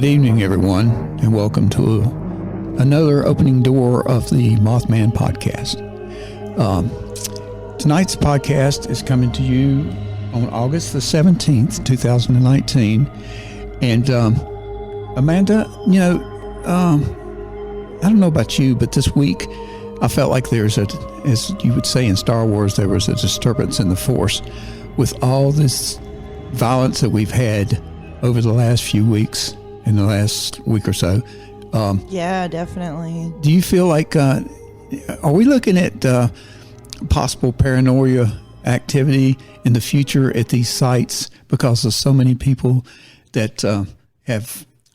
Good evening, everyone, and welcome to another opening door of the Mothman Podcast. Tonight's podcast is coming to you on August the 17th, 2019. And Amanda, I don't know about you, but this week I felt like there's as you would say in Star Wars, there was a disturbance in the Force with all this violence that we've had over the last few weeks, in the last week or so. Yeah, definitely. Do you feel like, are we looking at possible paranoia activity in the future at these sites because of so many people that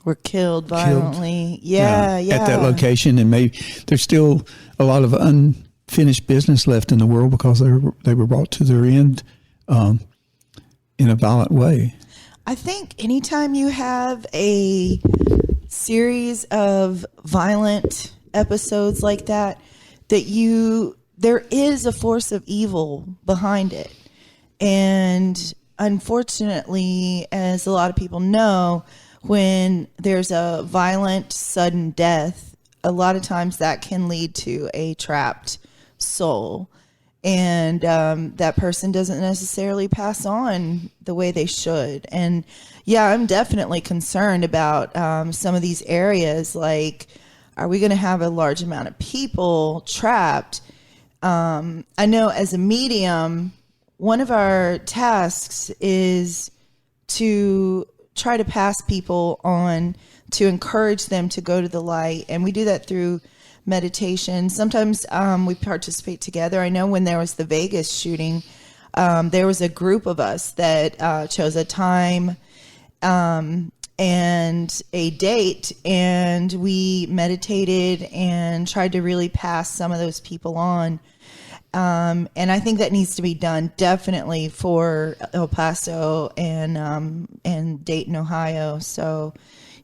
were killed violently? Yeah. At that location, and maybe there's still a lot of unfinished business left in the world because they were brought to their end in a violent way. I think anytime you have a series of violent episodes like that, there is a force of evil behind it. And unfortunately, as a lot of people know, when there's a violent, sudden death, a lot of times that can lead to a trapped soul. And that person doesn't necessarily pass on the way they should. And yeah, I'm definitely concerned about some of these areas. Like, are we going to have a large amount of people trapped? I know as a medium, one of our tasks is to try to pass people on, to encourage them to go to the light. And we do that through meditation. Sometimes we participate together. I know when there was the Vegas shooting, there was a group of us that chose a time and a date, and we meditated and tried to really pass some of those people on. And I think that needs to be done definitely for El Paso and Dayton, Ohio. So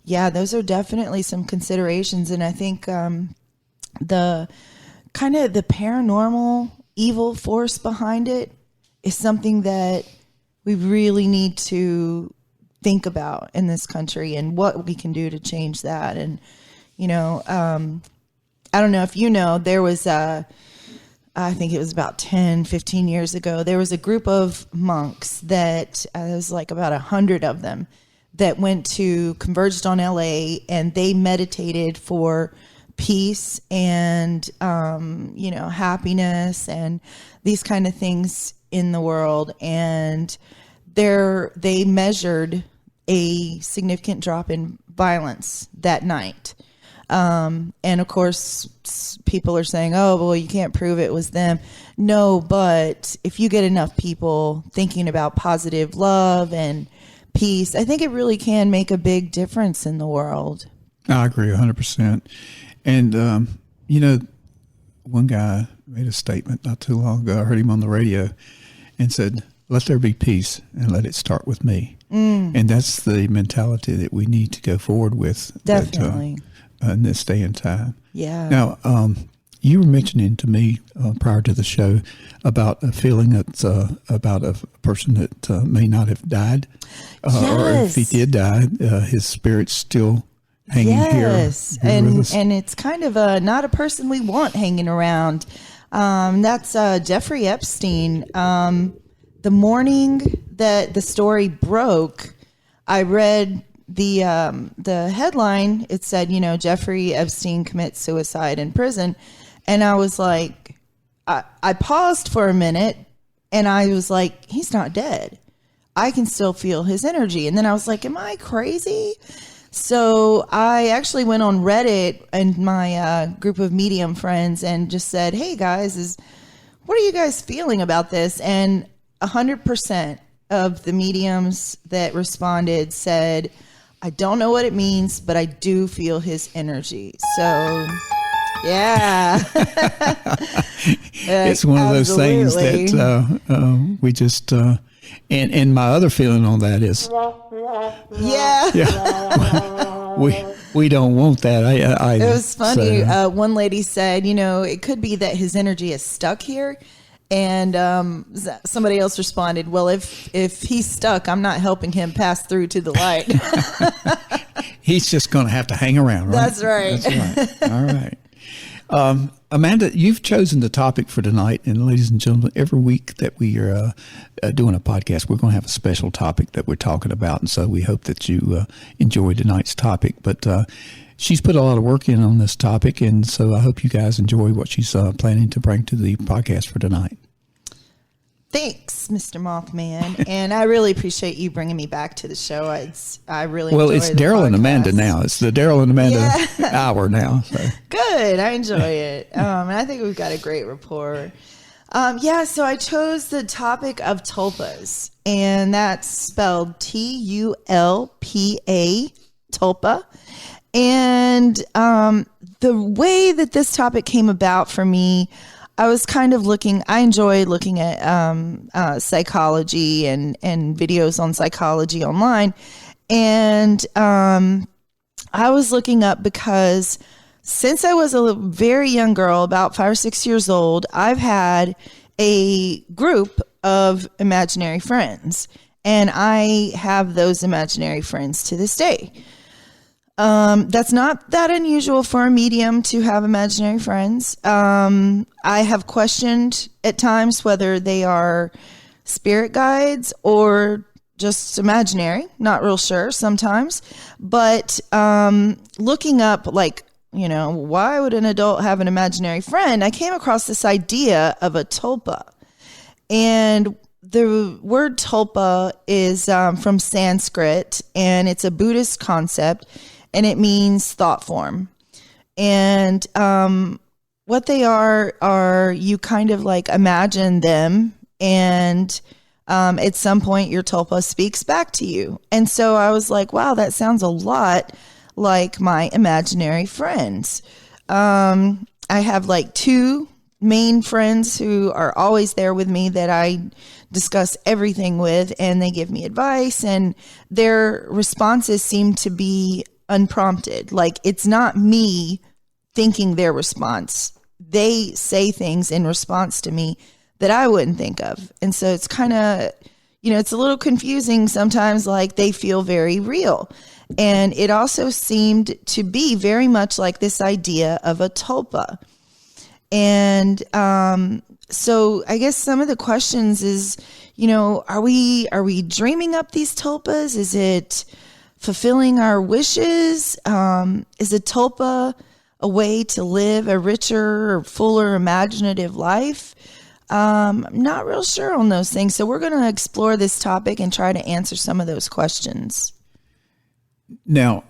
yeah, those are definitely some considerations. And I think the kind of the paranormal evil force behind it is something that we really need to think about in this country and what we can do to change that. And, I don't know if you know, there was I think it was about 10, 15 years ago, there was a group of monks that there was like about 100 of them that converged on LA, and they meditated for peace and, happiness and these kind of things in the world. And they measured a significant drop in violence that night. And of course, people are saying, oh, well, you can't prove it was them. No, but if you get enough people thinking about positive love and peace, I think it really can make a big difference in the world. I agree 100%. And, one guy made a statement not too long ago. I heard him on the radio and said, let there be peace and let it start with me. And that's the mentality that we need to go forward with. Definitely. In this day and time. Yeah. Now, you were mentioning to me prior to the show about a feeling that about a person that may not have died. Yes. Or if he did die, his spirit's still hanging here. Yes, and it's kind of not a person we want hanging around. That's Jeffrey Epstein. The morning that the story broke, I read the headline. It said, Jeffrey Epstein commits suicide in prison, and I was like, I paused for a minute, and I was like, he's not dead. I can still feel his energy. And then I was like, am I crazy? So I actually went on Reddit and my group of medium friends and just said, hey guys, what are you guys feeling about this? And 100% of the mediums that responded said, I don't know what it means, but I do feel his energy. So yeah. It's one of those things that we just, and my other feeling on that is, we don't want that. It was funny. One lady said, it could be that his energy is stuck here. And somebody else responded, well, if he's stuck, I'm not helping him pass through to the light. He's just going to have to hang around, right? That's right. That's right. All right. Amanda, you've chosen the topic for tonight. And ladies and gentlemen, every week that we are doing a podcast, we're going to have a special topic that we're talking about. And so we hope that you enjoy tonight's topic. But she's put a lot of work in on this topic. And so I hope you guys enjoy what she's planning to bring to the podcast for tonight. Thanks, Mr. Mothman, and I really appreciate you bringing me back to the show. I really it's enjoy the Daryl and podcast. Amanda now. It's the Daryl and Amanda hour now. So. Good, I enjoy it, and I think we've got a great rapport. So I chose the topic of tulpas, and that's spelled Tulpa, tulpa, and the way that this topic came about for me. I was kind of I enjoy looking at psychology and videos on psychology online. And I was looking up because since I was a very young girl, about 5 or 6 years old, I've had a group of imaginary friends. And I have those imaginary friends to this day. That's not that unusual for a medium to have imaginary friends. I have questioned at times whether they are spirit guides or just imaginary. Not real sure sometimes. But looking up, why would an adult have an imaginary friend? I came across this idea of a tulpa. And the word tulpa is from Sanskrit, and it's a Buddhist concept. And it means thought form. And what they are you kind of imagine them, and at some point your tulpa speaks back to you. And so I was like, wow, that sounds a lot like my imaginary friends. I have 2 main friends who are always there with me that I discuss everything with, and they give me advice, and their responses seem to be unprompted. It's not me thinking their response. They say things in response to me that I wouldn't think of. And so it's kind of, it's a little confusing sometimes, they feel very real. And it also seemed to be very much like this idea of a tulpa. And so I guess some of the questions is, are we dreaming up these tulpas? Is it fulfilling our wishes? Is a tulpa a way to live a richer or fuller imaginative life? I'm not real sure on those things. So we're going to explore this topic and try to answer some of those questions. Now,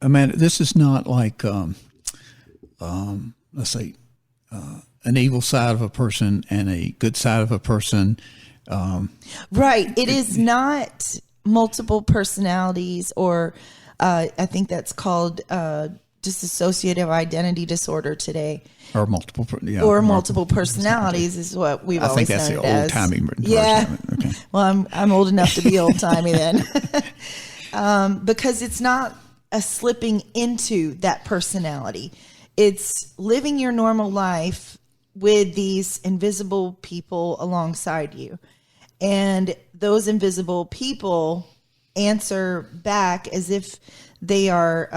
Amanda, this is not like, let's say, an evil side of a person and a good side of a person. Right. It is not multiple personalities, or I think that's called dissociative identity disorder today. Or multiple personalities is what we've always known it as. I think that's the old-timey version. Yeah. Okay. Well, I'm old enough to be old-timey then. Because it's not a slipping into that personality. It's living your normal life with these invisible people alongside you. And those invisible people answer back as if they are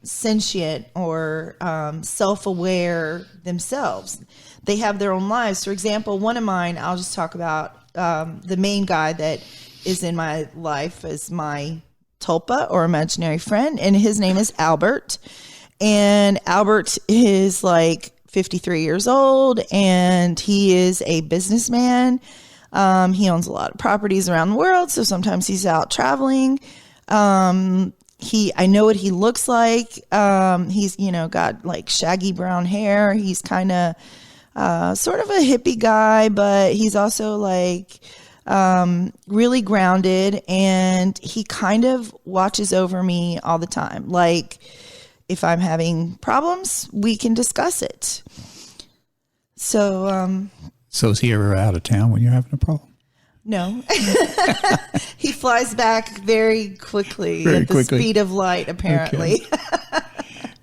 sentient or self-aware themselves. They have their own lives. For example, one of mine, I'll just talk about the main guy that is in my life as my tulpa or imaginary friend, and his name is Albert. And Albert is 53 years old, and he is a businessman. He owns a lot of properties around the world, so sometimes he's out traveling. I know what he looks like. He's, got shaggy brown hair. He's kind of sort of a hippie guy, but he's also really grounded, and he kind of watches over me all the time. If I'm having problems, we can discuss it. So is he ever out of town when you're having a problem? No. He flies back very quickly at the speed of light, apparently. Okay.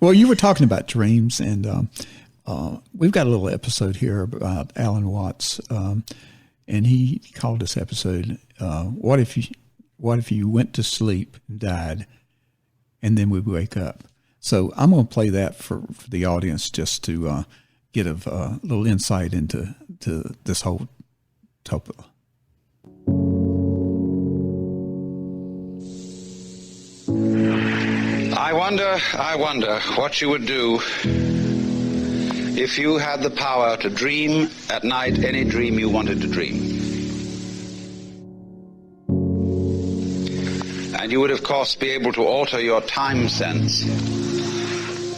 Well, you were talking about dreams, and we've got a little episode here about Alan Watts, and he called this episode, what if you went to sleep and died, and then we wake up. So I'm going to play that for the audience just to get a little insight into this whole Tulpa. I wonder what you would do if you had the power to dream at night any dream you wanted to dream. And you would, of course, be able to alter your time sense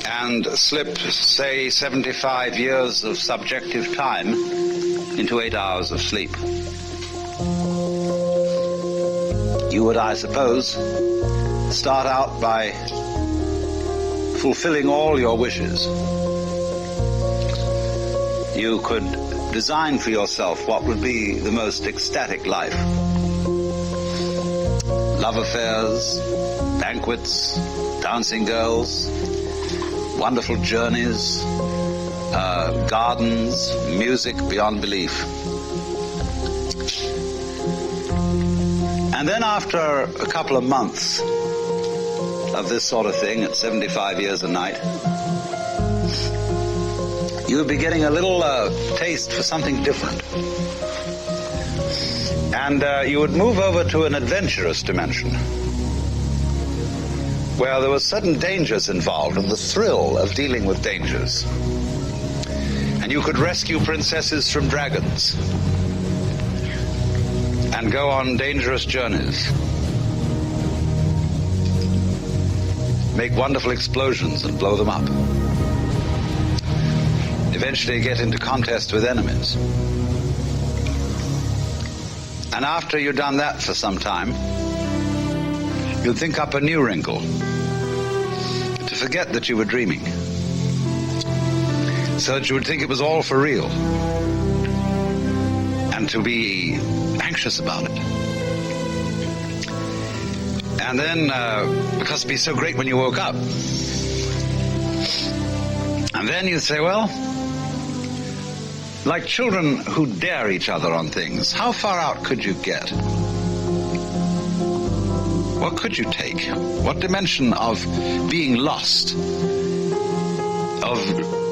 and slip, say, 75 years of subjective time into 8 hours of sleep. You would, I suppose, start out by fulfilling all your wishes. You could design for yourself what would be the most ecstatic life. Love affairs, banquets, dancing girls, wonderful journeys, gardens, music beyond belief. And then after a couple of months of this sort of thing at 75 years a night, you would be getting a little taste for something different. And you would move over to an adventurous dimension where there were sudden dangers involved and the thrill of dealing with dangers. And you could rescue princesses from dragons and go on dangerous journeys. Make wonderful explosions and blow them up. Eventually get into contest with enemies. And after you've done that for some time, you'd think up a new wrinkle to forget that you were dreaming, so that you would think it was all for real and to be anxious about it. And then, because it'd be so great when you woke up, and then you'd say, well, like children who dare each other on things, how far out could you get? What could you take? What dimension of being lost, of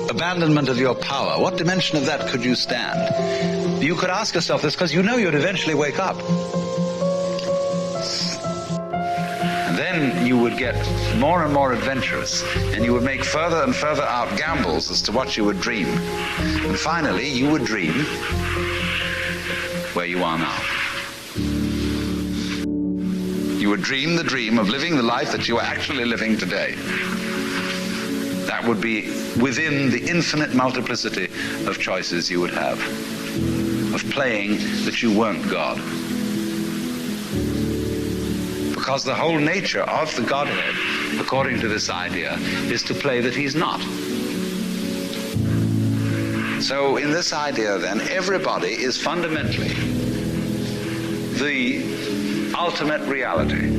abandonment of your power, what dimension of that could you stand? You could ask yourself this because you know you'd eventually wake up. And then you would get more and more adventurous, and you would make further and further out gambles as to what you would dream. And finally, you would dream where you are now. You would dream the dream of living the life that you are actually living today. That would be within the infinite multiplicity of choices you would have, of playing that you weren't God. Because the whole nature of the Godhead, according to this idea, is to play that he's not. So in this idea, then, everybody is fundamentally the ultimate reality.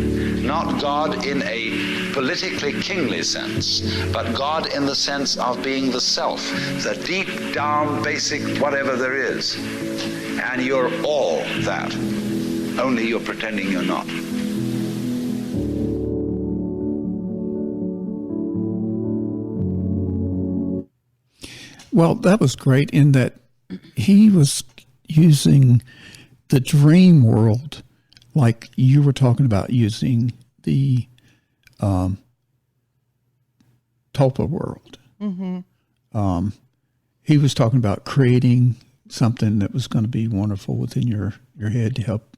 Not God in a politically kingly sense, but God in the sense of being the self, the deep down basic whatever there is. And you're all that, only you're pretending you're not. Well, that was great in that he was using the dream world like you were talking about using the Tulpa world. Mm-hmm. He was talking about creating something that was going to be wonderful within your head to help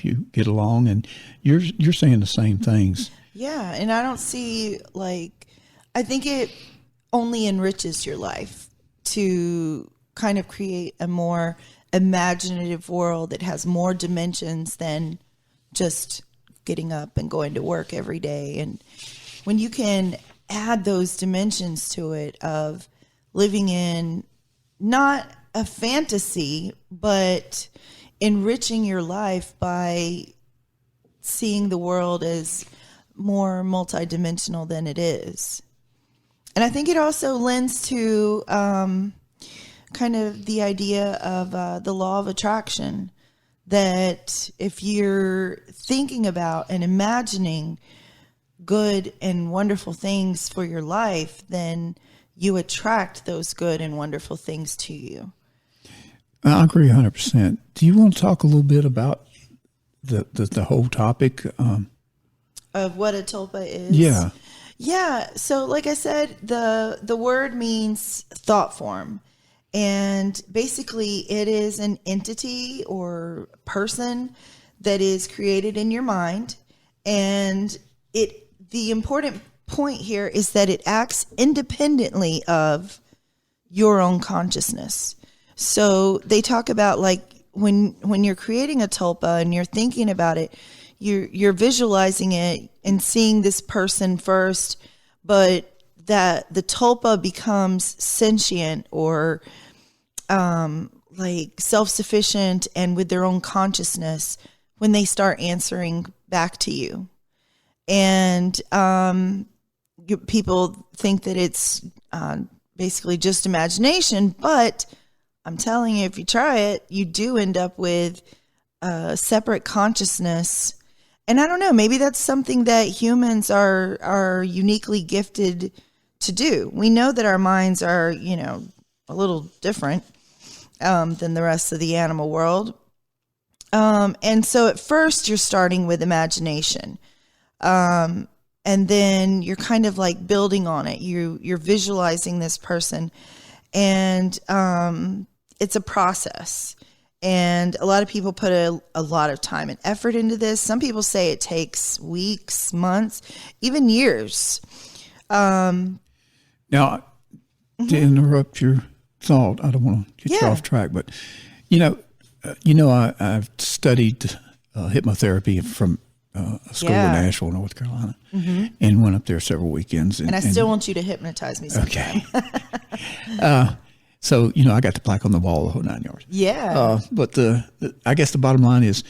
you get along, and you're saying the same things. Yeah, and I don't see, I think it only enriches your life to kind of create a more imaginative world that has more dimensions than just getting up and going to work every day. And when you can add those dimensions to it of living in not a fantasy, but enriching your life by seeing the world as more multidimensional than it is. And I think it also lends to kind of the idea of the law of attraction, that if you're thinking about and imagining good and wonderful things for your life, then you attract those good and wonderful things to you. I agree 100%. Do you want to talk a little bit about the whole topic? Of what a tulpa is? Yeah. Yeah. So like I said, the word means thought form. And basically it is an entity or person that is created in your mind. And the important point here is that it acts independently of your own consciousness. So they talk about like when you're creating a tulpa and you're thinking about it, you're visualizing it and seeing this person first, but that the tulpa becomes sentient or like self-sufficient and with their own consciousness when they start answering back to you. And people think that it's basically just imagination, but I'm telling you, if you try it, you do end up with a separate consciousness. And I don't know, maybe that's something that humans are uniquely gifted to do. We know that our minds are, a little different than the rest of the animal world. And so at first you're starting with imagination. And then you're kind of like building on it. You're visualizing this person, and it's a process. And a lot of people put a lot of time and effort into this. Some people say it takes weeks, months, even years. Now, to interrupt your thought, I don't want to get you off track, but I've studied hypnotherapy from a school in Nashville, North Carolina, and went up there several weekends. And I still want you to hypnotize me sometime. Okay. So, I got the plaque on the wall, the whole 9 yards. Yeah. But I guess the bottom line is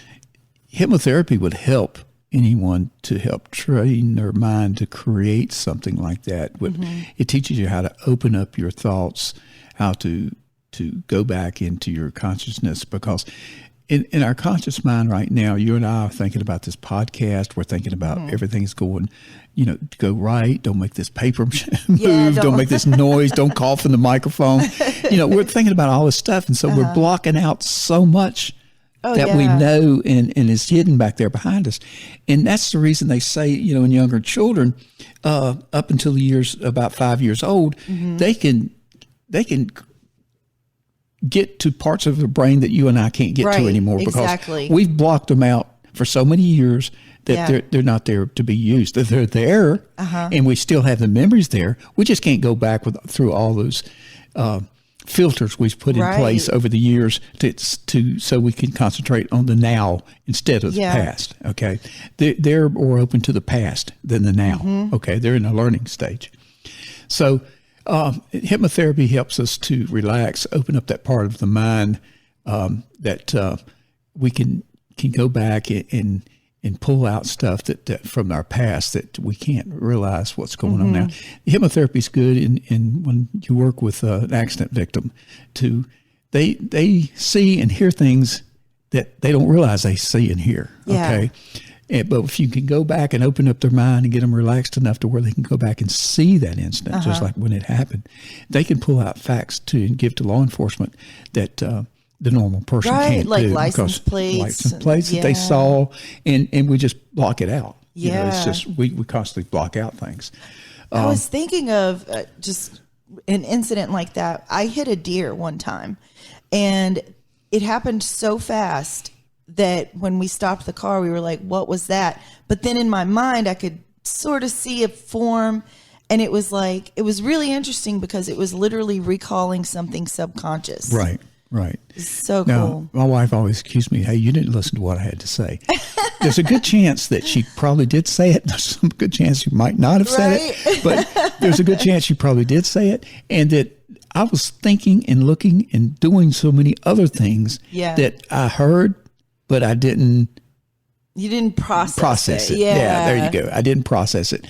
hypnotherapy would help anyone to help train their mind to create something like that. But it teaches you how to open up your thoughts, how to go back into your consciousness, because in our conscious mind right now, you and I are thinking about this podcast. We're thinking about everything's going, go right. Don't make this paper move. Don't make this noise. Don't cough in the microphone. We're thinking about all this stuff. And so we're blocking out so much that we know and is hidden back there behind us. And that's the reason they say, in younger children, up until the years about 5 years old, they can get to parts of the brain that you and I can't get to anymore, because we've blocked them out for so many years that they're not there to be used. They're there, and we still have the memories there. We just can't go back through all those filters we've put in place over the years so we can concentrate on the now instead of the past. Okay, they're more open to the past than the now. Okay, they're in a learning stage. So hypnotherapy helps us to relax, open up that part of the mind that we can go back and pull out stuff that from our past that we can't realize what's going on now. Hypnotherapy is good in when you work with an accident victim. They see and hear things that they don't realize they see and hear. Okay. But if you can go back and open up their mind and get them relaxed enough to where they can go back and see that incident, just like when it happened, they can pull out facts to give to law enforcement that the normal person can't like do. License plates that they saw, and we just block it out. It's just we constantly block out things. I was thinking of just an incident like that. I hit a deer one time, and it happened so fast that when we stopped the car, we were like, what was that? But then in my mind, I could sort of see a form, and it was really interesting because it was literally recalling something subconscious. Right. So now, cool. My wife always accused me, hey, you didn't listen to what I had to say. There's a good chance that she probably did say it. There's some good chance you might not have said it, but there's a good chance you probably did say it. And that I was thinking and looking and doing so many other things that I heard, but I didn't. You didn't process it. Yeah, there you go. I didn't process it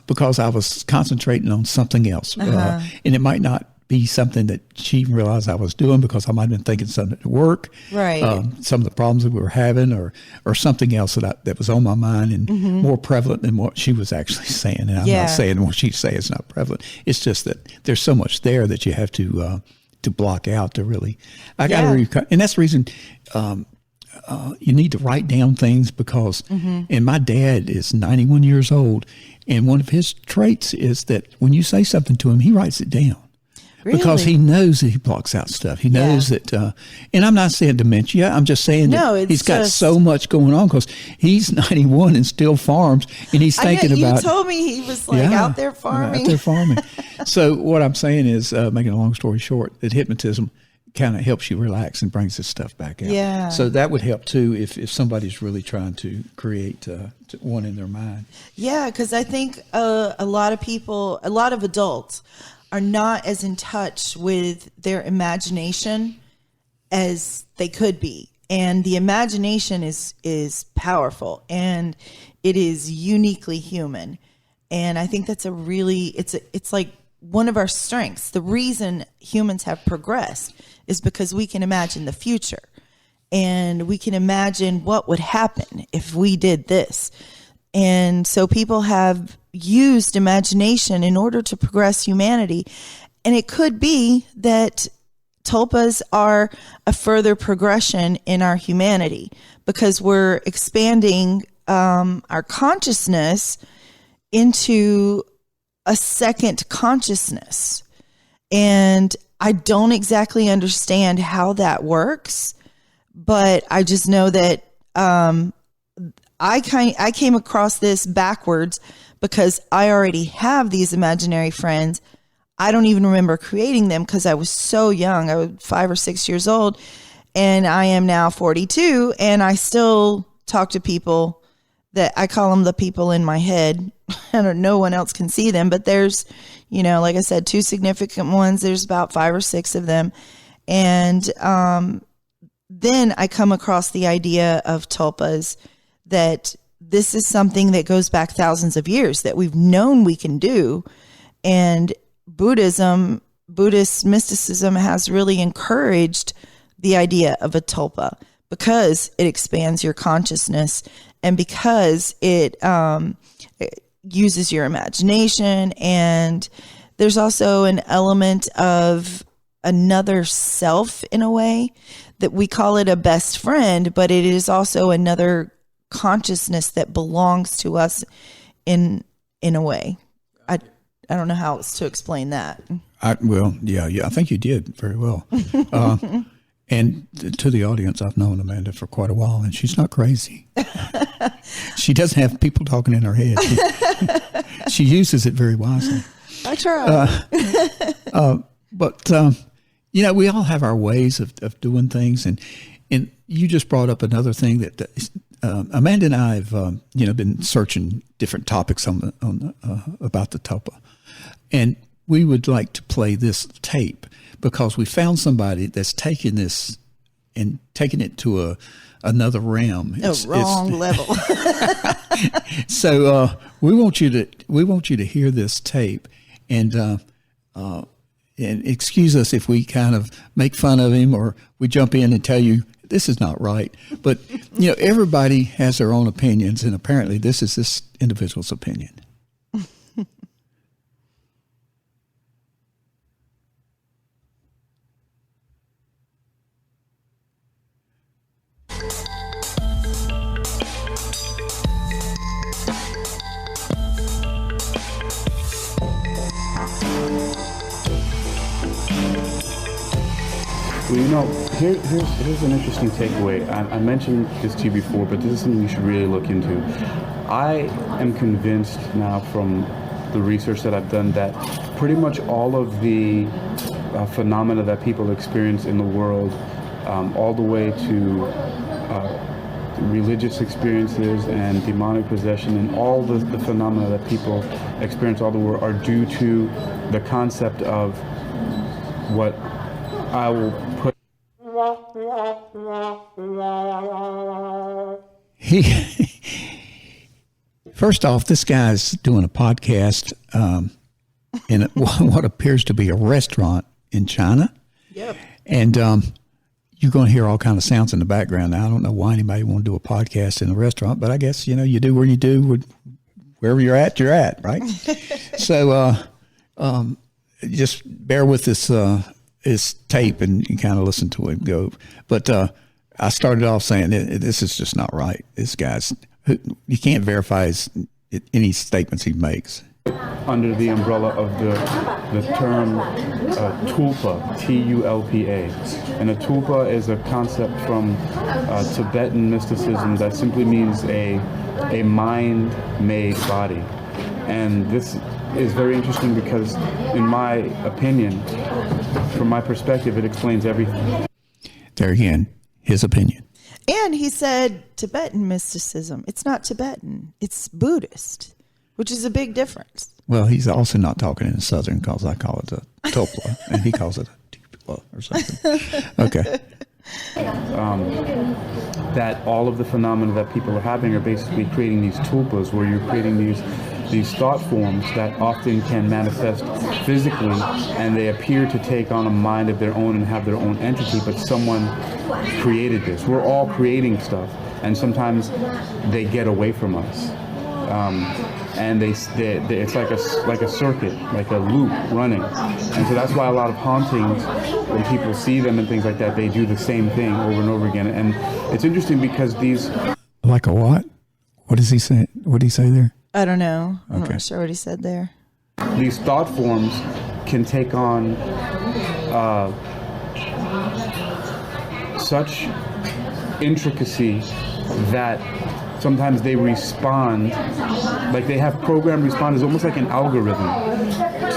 because I was concentrating on something else. And it might not be something that she realized I was doing because I might have been thinking something at work. Right. Some of the problems that we were having or something else that was on my mind and more prevalent than what she was actually saying. And I'm not saying what she say is not prevalent. It's just that there's so much there that you have to block out to really, and that's the reason, you need to write down things because, and my dad is 91 years old, and one of his traits is that when you say something to him, he writes it down. Really? Because he knows that he blocks out stuff. He knows that, and I'm not saying dementia. I'm just saying that he's got so much going on because he's 91 and still farms, and he's thinking about. You told me he was like out there farming. Out there farming. So what I'm saying is, making a long story short, that hypnotism kind of helps you relax and brings this stuff back out. Yeah. So that would help too if somebody's really trying to create one in their mind. Yeah, because I think a lot of people, a lot of adults, are not as in touch with their imagination as they could be. And the imagination is powerful and it is uniquely human. And I think that's it's like one of our strengths. The reason humans have progressed is because we can imagine the future and we can imagine what would happen if we did this. And so people have used imagination in order to progress humanity. And it could be that tulpas are a further progression in our humanity because we're expanding our consciousness into a second consciousness. And I don't exactly understand how that works, but I just know that I came across this backwards because I already have these imaginary friends. I don't even remember creating them because I was so young. I was 5 or 6 years old, and I am now 42, and I still talk to people that I call them the people in my head. No one else can see them, but there's, like I said, 2 significant ones. There's about 5 or 6 of them. And then I come across the idea of tulpas, that this is something that goes back thousands of years that we've known we can do. And Buddhist mysticism has really encouraged the idea of a tulpa because it expands your consciousness and because it uses your imagination. And there's also an element of another self in a way that we call it a best friend, but it is also another consciousness that belongs to us in a way. I don't know how else to explain that. I think you did very well. And to the audience, I've known Amanda for quite a while, and she's not crazy. She doesn't have people talking in her head. She uses it very wisely. I try. But we all have our ways of doing things, and you just brought up another thing that Amanda and I have been searching different topics on about the tulpa, and we would like to play this tape because we found somebody that's taking this and taking it to another realm. It's wrong level. So we want you to hear this tape and excuse us if we kind of make fun of him or we jump in and tell you this is not right. But everybody has their own opinions, and apparently this is this individual's opinion. Well, here's an interesting takeaway. I mentioned this to you before, but this is something you should really look into. I am convinced now from the research that I've done that pretty much all of the phenomena that people experience in the world, all the way to religious experiences and demonic possession and all the phenomena that people experience all the world are due to the concept of what I will put. First off, this guy's doing a podcast in what appears to be a restaurant in China. Yep. And you're going to hear all kind of sounds in the background. Now, I don't know why anybody want to do a podcast in a restaurant, but I guess, you do where you do, wherever you're at, right? So just bear with this tape and you kind of listen to it go. But I started off saying this is just not right. This guy's, you can't verify any statements he makes. Under the umbrella of the term Tulpa, T-U-L-P-A. And a Tulpa is a concept from Tibetan mysticism that simply means a mind-made body. And this is very interesting because, in my opinion, from my perspective, it explains everything. There again, his opinion. And he said Tibetan mysticism. It's not Tibetan. It's Buddhist, which is a big difference. Well, he's also not talking in Southern because I call it a Tulpa, and he calls it a Tulpa or something. Okay. That all of the phenomena that people are having are basically creating these tulpas, where you're creating these thought forms that often can manifest physically, and they appear to take on a mind of their own and have their own entity, but someone created this. We're all creating stuff, and sometimes they get away from us. And it's like a circuit, like a loop running. And so that's why a lot of hauntings, when people see them and things like that, they do the same thing over and over again. And it's interesting because these... Like a what? What does he say? What did he say there? I don't know. I'm Okay. not sure what he said there. These thought forms can take on such intricacy that sometimes they respond, like they have programmed response. It's almost like an algorithm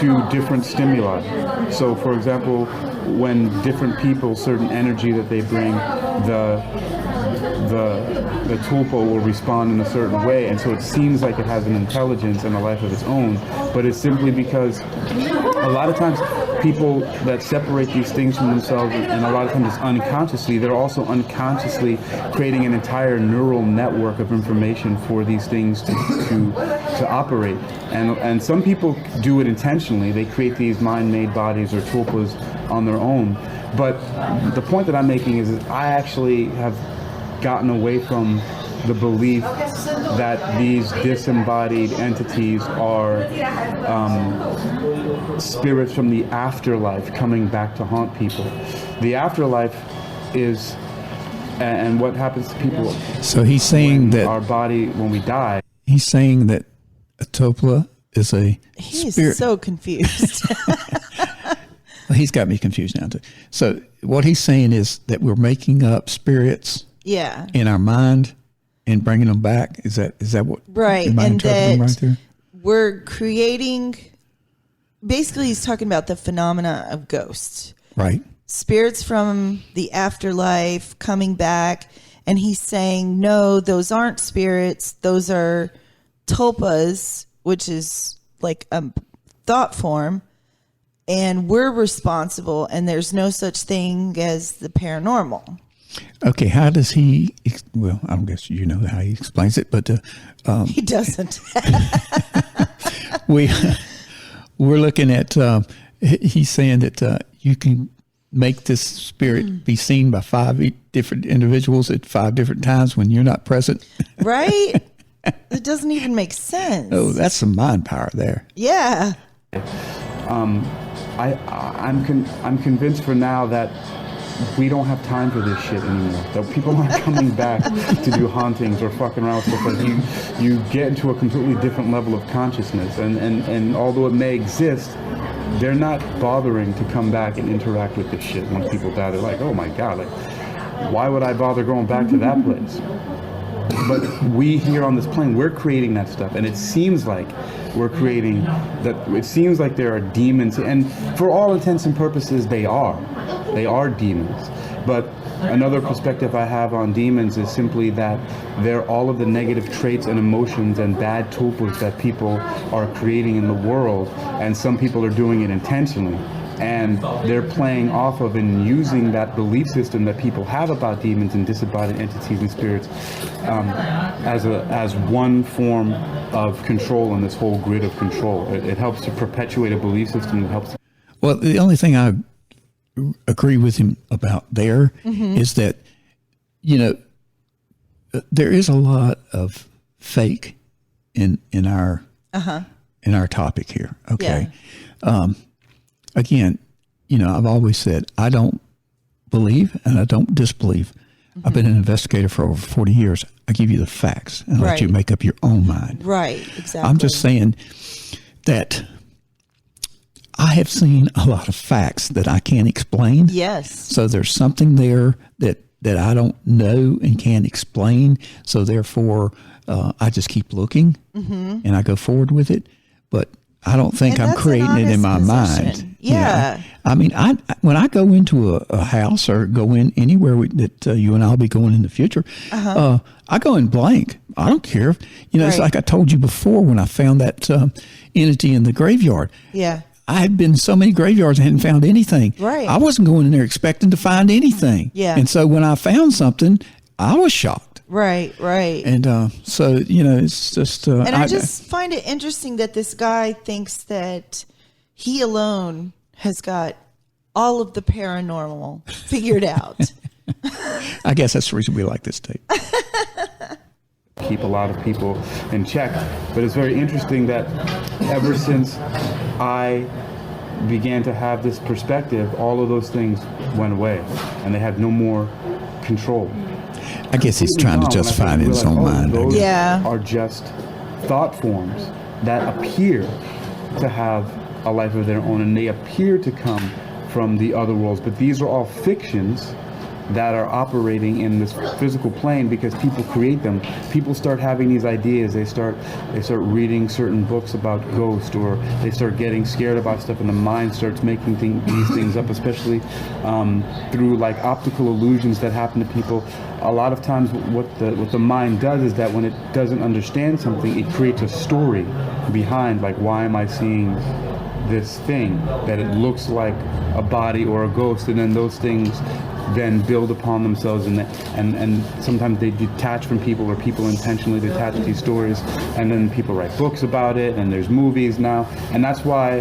to different stimuli. So, for example, when different people, certain energy that they bring, the tulpa will respond in a certain way, and so it seems like it has an intelligence and a life of its own, but it's simply because a lot of times people that separate these things from themselves, and a lot of times it's unconsciously, they're also unconsciously creating an entire neural network of information for these things to operate. And some people do it intentionally. They create these mind-made bodies or tulpas on their own. But the point that I'm making is that I actually have gotten away from the belief that these disembodied entities are spirits from the afterlife coming back to haunt people. The afterlife is, and what happens to people. So he's saying that our body, when we die. He's saying that a Tulpa is a He's spirit. so confused. Well, he's got me confused now too. So what he's saying is that we're making up spirits Yeah. in our mind and bringing them back. Is that what? Right. Am I And interpreting that right there? we're creating, basically he's talking about the phenomena of ghosts. Right. Spirits from the afterlife coming back. And he's saying, no, those aren't spirits. Those are tulpas, which is like a thought form. And we're responsible, and there's no such thing as the paranormal. Okay. How does he? Well, I guess you know how he explains it, but He doesn't. we're looking at. He's saying that you can make this spirit be seen by 5 different individuals at 5 different times when you're not present. Right? It doesn't even make sense. Oh, that's some mind power there. Yeah. I'm convinced for now that we don't have time for this shit anymore. That people aren't coming back to do hauntings or fucking around with stuff. Like you get into a completely different level of consciousness, and although it may exist, they're not bothering to come back and interact with this shit. Once people die, they're like, oh my god, like why would I bother going back to that place? But we here on this plane, we're creating that stuff, and it seems like we're creating that. It seems like there are demons, and for all intents and purposes, they are demons. But another perspective I have on demons is simply that they're all of the negative traits and emotions and bad tulpas that people are creating in the world, and some people are doing it intentionally. And they're playing off of and using that belief system that people have about demons and disembodied entities and spirits as one form of control in this whole grid of control. It helps to perpetuate a belief system that helps. Well, the only thing I agree with him about there is that, there is a lot of fake in our topic here. Okay. Yeah. Again, I've always said I don't believe and I don't disbelieve. I've been an investigator for over 40 years. I give you the facts and let you make up your own mind. Right. Exactly. I'm just saying that I have seen a lot of facts that I can't explain. Yes. So there's something there that I don't know and can't explain. So therefore, I just keep looking and I go forward with it. But I don't think I'm creating it in my mind. Yeah. I mean, when I go into a house or go in anywhere that you and I'll be going in the future, I go in blank. I don't care. It's like I told you before when I found that entity in the graveyard. Yeah. I had been so many graveyards and hadn't found anything. Right. I wasn't going in there expecting to find anything. Yeah. And so when I found something, I was shocked. Right. And so, it's just... and I just find it interesting that this guy thinks that he alone has got all of the paranormal figured out. I guess that's the reason we like this tape. Keep a lot of people in check. But it's very interesting that ever since I began to have this perspective, all of those things went away and they had no more control. I guess he's trying to justify it in his own mind. Those are just thought forms that appear to have a life of their own and they appear to come from the other worlds. But these are all fictions that are operating in this physical plane because people create them. People start having these ideas. They start reading certain books about ghosts, or they start getting scared about stuff, and the mind starts making these things up, especially through like optical illusions that happen to people. A lot of times what the mind does is that when it doesn't understand something, it creates a story behind, like, why am I seeing this thing that it looks like a body or a ghost, and then those things then build upon themselves, and sometimes they detach from people, or people intentionally detach these stories, and then people write books about it, and there's movies now, and that's why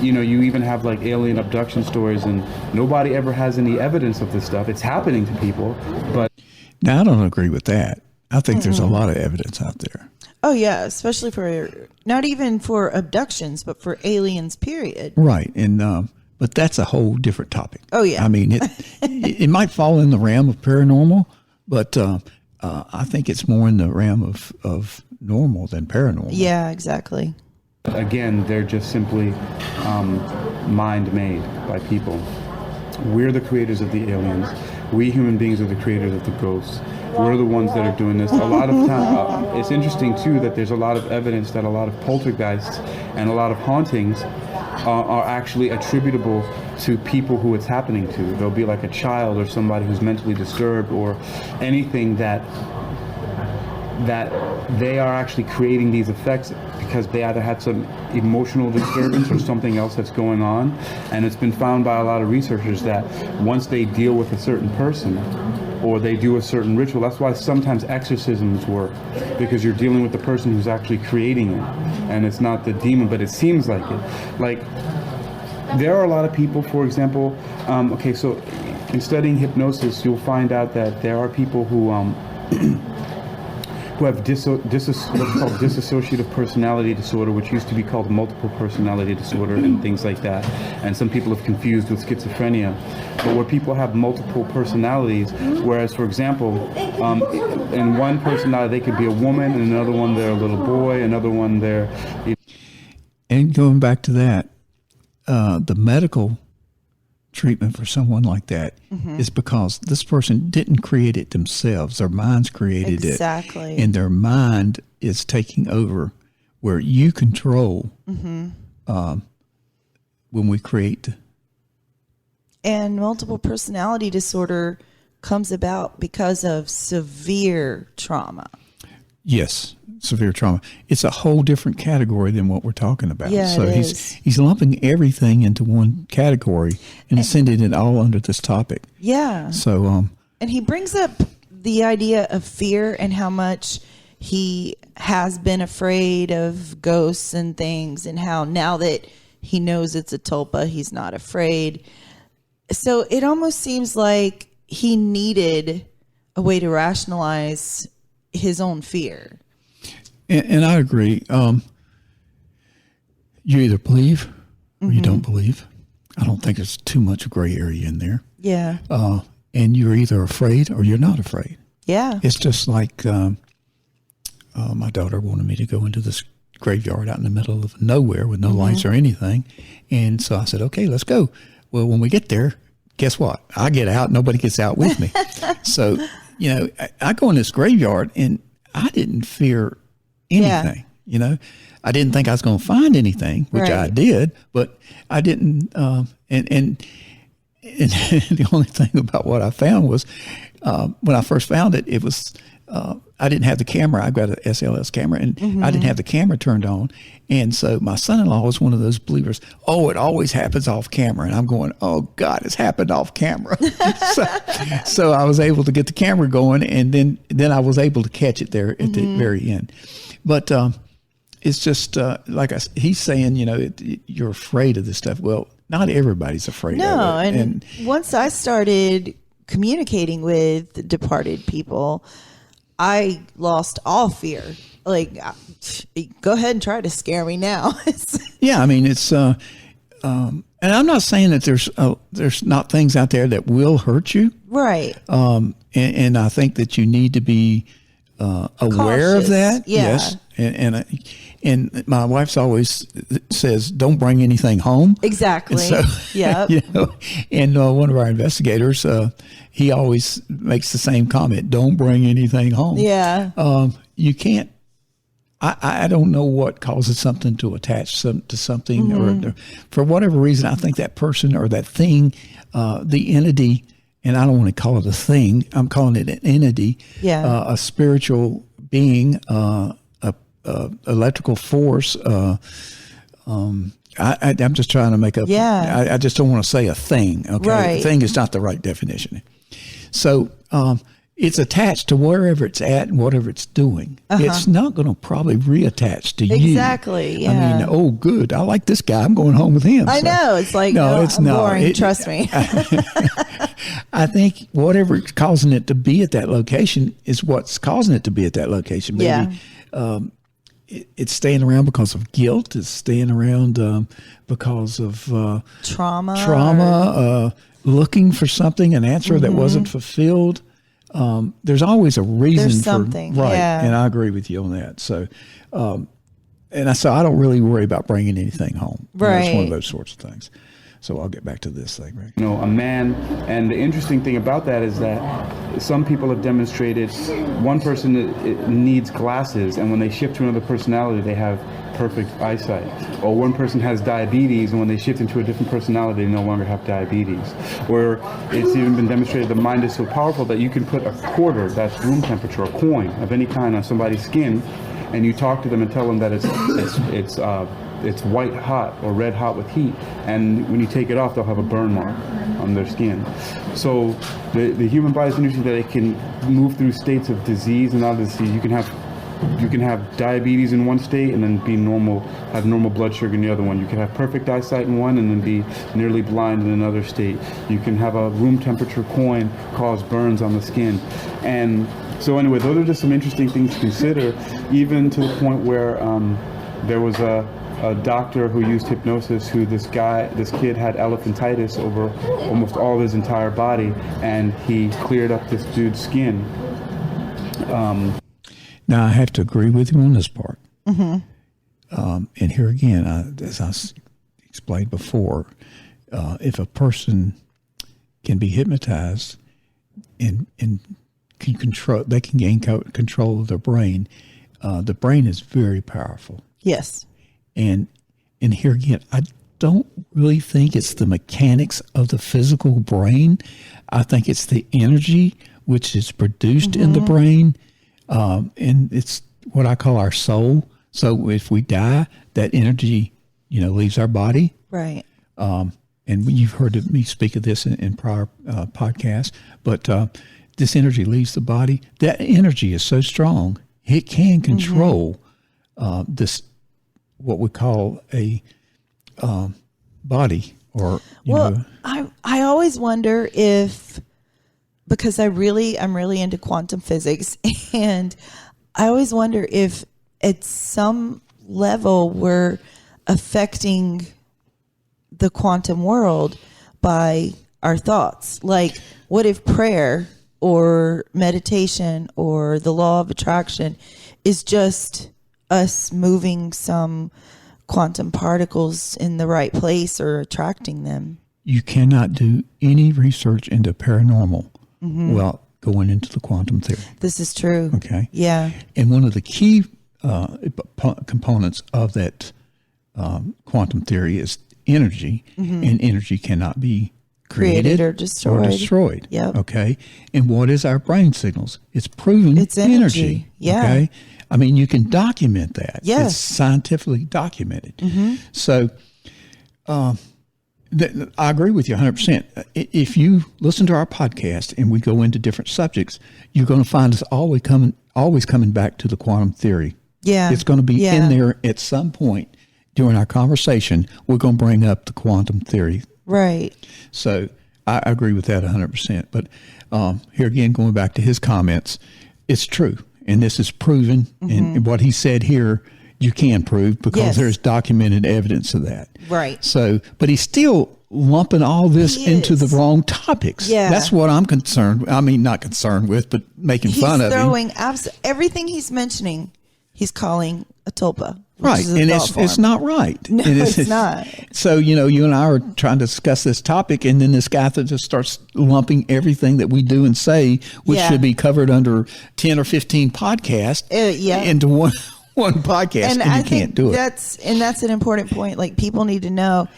you even have like alien abduction stories, and nobody ever has any evidence of this stuff. It's happening to people, but now I don't agree with that. I think there's a lot of evidence out there. Oh yeah, especially for not even for abductions, but for aliens. Period. Right, and but that's a whole different topic. Oh yeah, I mean it might fall in the realm of paranormal, but I think it's more in the realm of normal than paranormal. Yeah, exactly. Again, they're just simply mind-made by people. We're the creators of the aliens. We human beings are the creators of the ghosts. We're the ones that are doing this. A lot of time, it's interesting too that there's a lot of evidence that a lot of poltergeists and a lot of hauntings are actually attributable to people who it's happening to. There'll be like a child or somebody who's mentally disturbed, or anything that they are actually creating these effects because they either had some emotional disturbance or something else that's going on. And it's been found by a lot of researchers that once they deal with a certain person, or they do a certain ritual, that's why sometimes exorcisms work, because you're dealing with the person who's actually creating it, and it's not the demon, but it seems like it. Like, there are a lot of people, for example, so in studying hypnosis, you'll find out that there are people who who have what's called dissociative personality disorder, which used to be called multiple personality disorder and things like that. And some people have confused with schizophrenia. But where people have multiple personalities, whereas, for example, in one personality they could be a woman, and another one they're a little boy, another one they're... And going back to that, the medical treatment for someone like that is because this person didn't create it themselves. Their minds created exactly. it. And their mind is taking over, where you control when we create. And multiple personality disorder comes about because of severe trauma. Yes, severe trauma. It's a whole different category than what we're talking about. Yeah, so it he's lumping everything into one category and sending it all under this topic. Yeah. So and he brings up the idea of fear and how much he has been afraid of ghosts and things, and how now that He knows it's a tulpa. He's not afraid. So it almost seems like he needed a way to rationalize his own fear. And I agree. You either believe or you don't believe. I don't think there's too much gray area in there. Yeah. And you're either afraid or you're not afraid. Yeah. It's just like my daughter wanted me to go into this graveyard out in the middle of nowhere with no lights or anything. And so I said, okay, let's go. Well, when we get there, guess what? I get out. Nobody gets out with me. So, I go in this graveyard and I didn't fear anything. I didn't think I was going to find anything, which I did, but I didn't. And the only thing about what I found was when I first found it, it was I didn't have the camera. I've got an SLS camera, and I didn't have the camera turned on. And so my son-in-law was one of those believers. Oh, it always happens off camera. And I'm going, oh, God, it's happened off camera. so I was able to get the camera going, and then I was able to catch it there at the very end. But it's just he's saying, you're afraid of this stuff. Well, not everybody's afraid of it. And once I started communicating with departed people, I lost all fear. Like, go ahead and try to scare me now. Yeah, I mean, it's, and I'm not saying that there's not things out there that will hurt you. Right. And I think that you need to be aware cautious. Of that. Yeah. Yes. And my wife's always says, don't bring anything home. Exactly. So, yeah. And one of our investigators, he always makes the same comment, don't bring anything home. Yeah. You can't, I don't know what causes something to attach to something or for whatever reason, I think that person or that thing, the entity, and I don't want to call it a thing, I'm calling it an entity, a spiritual being, electrical force. I'm just trying to make up. Yeah. I just don't want to say a thing. Okay. Right. A thing is not the right definition. So, it's attached to wherever it's at and whatever it's doing. It's not going to probably reattach to you. Exactly. Yeah. I mean, oh, good. I like this guy. I'm going home with him. I know. It's like, no, it's not boring. Trust me. I think whatever is causing it to be at that location is what's causing it to be at that location. Maybe, it's staying around because of guilt. It's staying around because of trauma, looking for something, an answer that wasn't fulfilled. There's always a reason There's something, right? Yeah. And I agree with you on that. So, so I don't really worry about bringing anything home. Right, it's one of those sorts of things. So I'll get back to this thing, right? A man, and the interesting thing about that is that some people have demonstrated one person needs glasses, and when they shift to another personality, they have perfect eyesight. Or one person has diabetes, and when they shift into a different personality, they no longer have diabetes. Or it's even been demonstrated the mind is so powerful that you can put a quarter that's room temperature, a coin of any kind, on somebody's skin, and you talk to them and tell them that it's white hot or red hot with heat, and when you take it off, they'll have a burn mark on their skin. So the human body is interesting that it can move through states of disease and not disease. You can have diabetes in one state and then have normal blood sugar in the other one. You can have perfect eyesight in one and then be nearly blind in another state. You can have a room temperature coin cause burns on the skin. And so anyway, those are just some interesting things to consider, even to the point where there was a doctor who used hypnosis this kid had elephantitis over almost all of his entire body, and he cleared up this dude's skin. Now, I have to agree with you on this part. And here again, as I explained before, if a person can be hypnotized and can control, they can gain control of their brain. The brain is very powerful. Yes. And here again, I don't really think it's the mechanics of the physical brain. I think it's the energy which is produced in the brain. And it's what I call our soul. So if we die, that energy, leaves our body. Right. And you've heard me speak of this in prior podcasts, but this energy leaves the body. That energy is so strong, it can control this, what we call a body, or you know. I always wonder if, because I'm really into quantum physics, and I always wonder if at some level we're affecting the quantum world by our thoughts. Like, what if prayer or meditation or the law of attraction is just us moving some quantum particles in the right place or attracting them? You cannot do any research into paranormal without going into the quantum theory. This is true. Okay. Yeah. And one of the key components of that quantum theory is energy, and energy cannot be created or destroyed. Yep. Okay. And what is our brain signals? It's proven It's energy. Yeah. Okay. I mean, you can document that. Yes. It's scientifically documented. So, I agree with you 100%. If you listen to our podcast and we go into different subjects, you're going to find us always coming back to the quantum theory. Yeah. It's going to be in there at some point during our conversation. We're going to bring up the quantum theory. Right. So I agree with that 100%. But here again, going back to his comments, it's true. And this is proven. And what he said here, you can prove because there's documented evidence of that. Right. So, but he's still lumping all this into the wrong topics. Yeah. That's what I'm concerned. I mean, not concerned with, but making fun of him. He's throwing everything he's mentioning, he's calling a tulpa. Right. And it's not right. No, and it's not. So, you and I are trying to discuss this topic, and then this guy that just starts lumping everything that we do and say, which should be covered under 10 or 15 podcasts, into one podcast, and you can't do it. That's an important point. Like, people need to know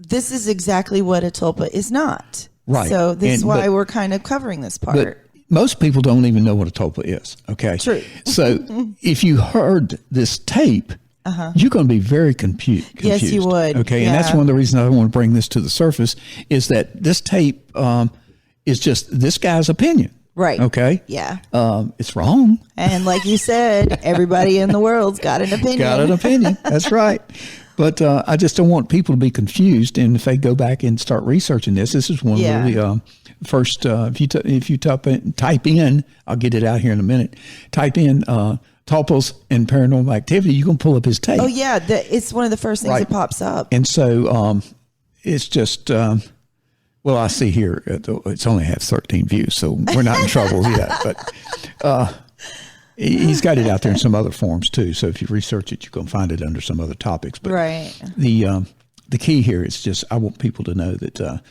this is exactly what a tulpa is not. Right. So this is why we're kind of covering this part. But most people don't even know what a tulpa is. Okay. True. So if you heard this tape, you're going to be very confused. Yes, you would. Okay. And that's one of the reasons I want to bring this to the surface is that this tape is just this guy's opinion. Right. Okay. Yeah. It's wrong. And like you said, everybody in the world's got an opinion. Got an opinion. That's right. But I just don't want people to be confused. And if they go back and start researching this is one of the first. If you type in, I'll get it out here in a minute. Type in tulpas and paranormal activity. You can pull up his tape. Oh yeah, it's one of the first things that pops up. And so it's just. Well, I see here it's only had 13 views, so we're not in trouble yet. But he's got it out there in some other forms too. So if you research it, you can find it under some other topics. But the key here is just I want people to know that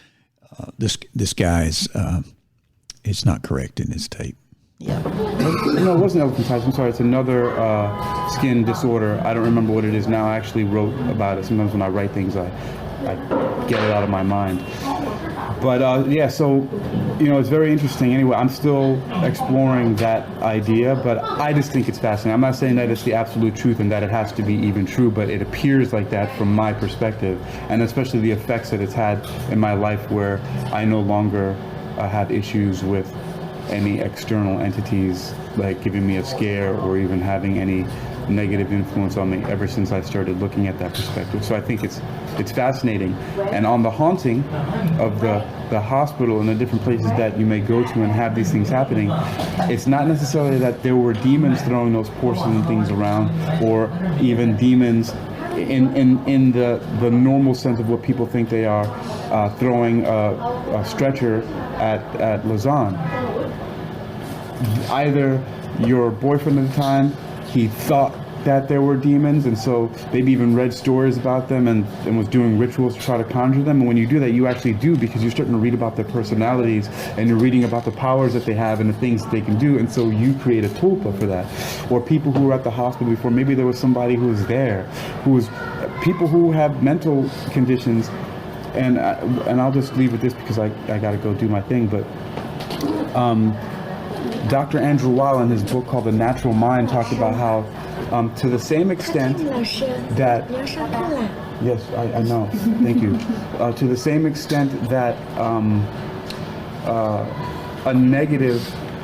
this guy is not correct in his tape. Yeah. No, it wasn't elephantitis. I'm sorry. It's another skin disorder. I don't remember what it is now. I actually wrote about it. Sometimes when I write things, I get it out of my mind. But so, it's very interesting. Anyway, I'm still exploring that idea, but I just think it's fascinating. I'm not saying that it's the absolute truth and that it has to be even true, but it appears like that from my perspective, and especially the effects that it's had in my life where I no longer have issues with any external entities like giving me a scare or even having any negative influence on me ever since I started looking at that perspective. So I think it's fascinating. And on the haunting of the hospital and the different places that you may go to and have these things happening, it's not necessarily that there were demons throwing those porcelain things around or even demons in the normal sense of what people think they are, throwing a stretcher at Lausanne. Either your boyfriend at the time, he thought that there were demons, and so maybe even read stories about them and was doing rituals to try to conjure them. And when you do that, you actually do, because you're starting to read about their personalities and you're reading about the powers that they have and the things that they can do, and so you create a tulpa for that. Or people who were at the hospital before, maybe there was somebody who was there, people who have mental conditions, and I'll just leave with this because I got to go do my thing, but Dr. Andrew Weil in his book called The Natural Mind talked about how to the same extent that yes, I know, thank you, to the same extent that a negative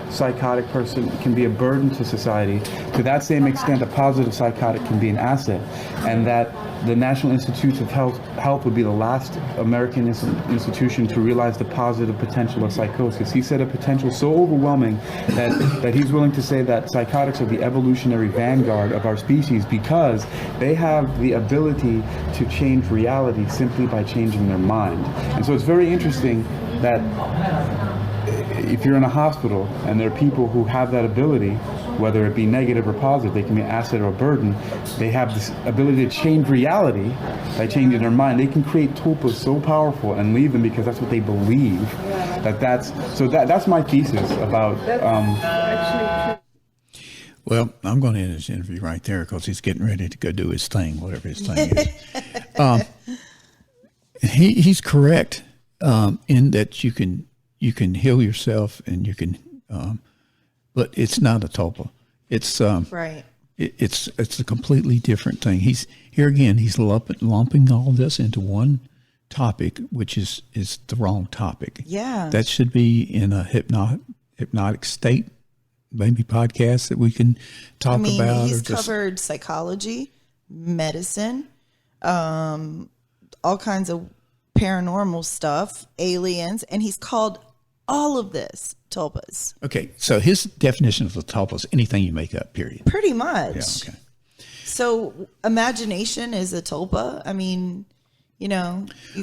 psychotic person can be a burden to society, to that same extent, a positive psychotic can be an asset, and that the National Institutes of Health would be the last American institution to realize the positive potential of psychosis. He said a potential so overwhelming that he's willing to say that psychotics are the evolutionary vanguard of our species because they have the ability to change reality simply by changing their mind. And so it's very interesting that if you're in a hospital and there are people who have that ability, whether it be negative or positive, they can be an asset or a burden, they have this ability to change reality by changing their mind. They can create tulpas so powerful and leave them because that's what they believe. That's my thesis about. Well, I'm going to end this interview right there because he's getting ready to go do his thing, whatever his thing is. He's correct in that you can heal yourself and you can, but it's not a tulpa. It's right. It's a completely different thing. He's lumping all this into one topic, which is the wrong topic. Yeah, that should be in a hypnotic state. Maybe podcasts that we can talk about. He's covered psychology, medicine, all kinds of paranormal stuff, aliens, and he's called all of this tulpas. Okay, so his definition of the tulpa is anything you make up, period. Pretty much. Yeah, okay. So imagination is a tulpa. I mean, you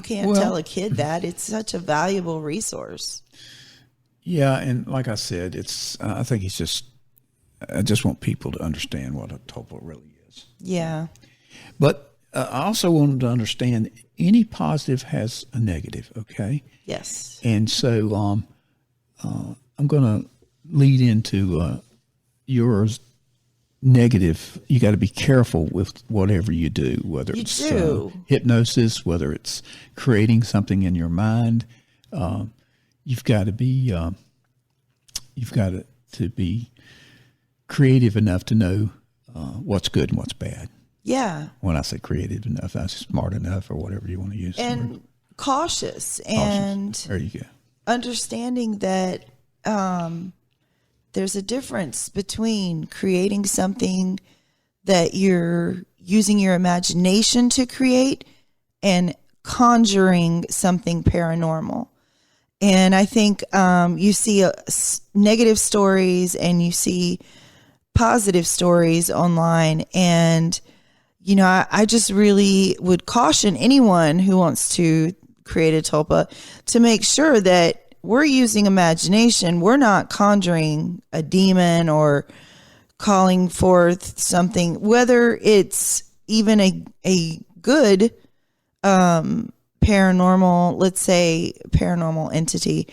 can't tell a kid that. It's such a valuable resource. Yeah, and like I said, I think I just want people to understand what a tulpa really is. Yeah. But I also wanted to understand any positive has a negative, okay? Yes. And so I'm going to lead into yours negative. You got to be careful with whatever you do, whether it's hypnosis, whether it's creating something in your mind. You've got to be creative enough to know what's good and what's bad. Yeah. When I say creative enough, that's smart enough or whatever you want to use. And cautious. And there you go. Understanding that there's a difference between creating something that you're using your imagination to create and conjuring something paranormal. And I think you see negative stories and you see positive stories online. And, I just really would caution anyone who wants to create a tulpa to make sure that we're using imagination. We're not conjuring a demon or calling forth something, whether it's even a good paranormal, let's say paranormal entity,